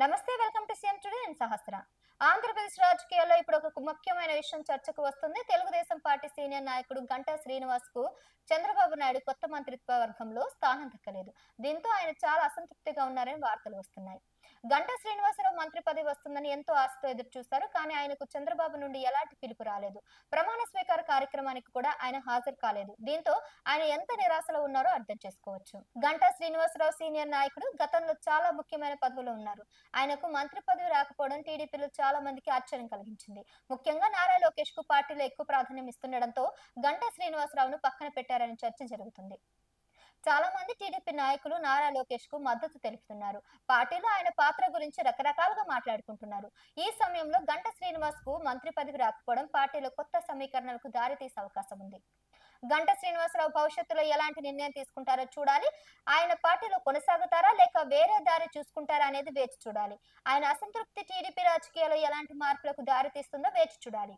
నమస్తే, welcome to CM today. నేను సహస్ర. ఆంధ్రప్రదేశ్ రాజకీయాల్లో ఇప్పుడు ఒక ముఖ్యమైన విషయం చర్చకు వస్తుంది. తెలుగుదేశం పార్టీ సీనియర్ నాయకుడు గంటా శ్రీనివాస్ కు చంద్రబాబు నాయుడు కొత్త మంత్రిత్వ వర్గంలో స్థానం దక్కలేదు. దీంతో ఆయన చాలా అసంతృప్తిగా ఉన్నారని వార్తలు వస్తున్నాయి. గంటా శ్రీనివాసరావు మంత్రి పదవి వస్తుందని ఎంతో ఆశతో ఎదురు చూస్తారు. కానీ ఆయనకు చంద్రబాబు నుండి ఎలాంటి పిలుపు రాలేదు. ప్రమాణ స్వీకార కార్యక్రమానికి కూడా ఆయన హాజరు కాలేదు. దీంతో ఆయన ఎంత నిరాశలో ఉన్నారో అర్థం చేసుకోవచ్చు. గంటా శ్రీనివాసరావు సీనియర్ నాయకుడు, గతంలో చాలా ముఖ్యమైన పదవులు ఉన్నారు. ఆయనకు మంత్రి పదవి రాకపోవడం టీడీపీలో చాలా మందికి ఆశ్చర్యం కలిగించింది. ముఖ్యంగా నారా లోకేష్ కు పార్టీలో ఎక్కువ ప్రాధాన్యం ఇస్తుండటంతో గంటా శ్రీనివాసరావును పక్కన పెట్టారని చర్చ జరుగుతుంది. చాలా మంది టీడీపీ నాయకులు నారా లోకేష్ కు మద్దతు తెలుపుతున్నారు. పార్టీలో ఆయన పాత్ర గురించి రకరకాలుగా మాట్లాడుకుంటున్నారు. ఈ సమయంలో గంటా శ్రీనివాస్ కు మంత్రి పదవి రాకపోవడం పార్టీలో కొత్త సమీకరణలకు దారితీసే అవకాశం ఉంది. గంటా శ్రీనివాసరావు భవిష్యత్తులో ఎలాంటి నిర్ణయం తీసుకుంటారో చూడాలి. ఆయన పార్టీలో కొనసాగుతారా లేక వేరే దారి చూసుకుంటారా అనేది వేచి చూడాలి. ఆయన అసంతృప్తి టీడీపీ రాజకీయాల్లో ఎలాంటి మార్పులకు దారి తీస్తుందో వేచి చూడాలి.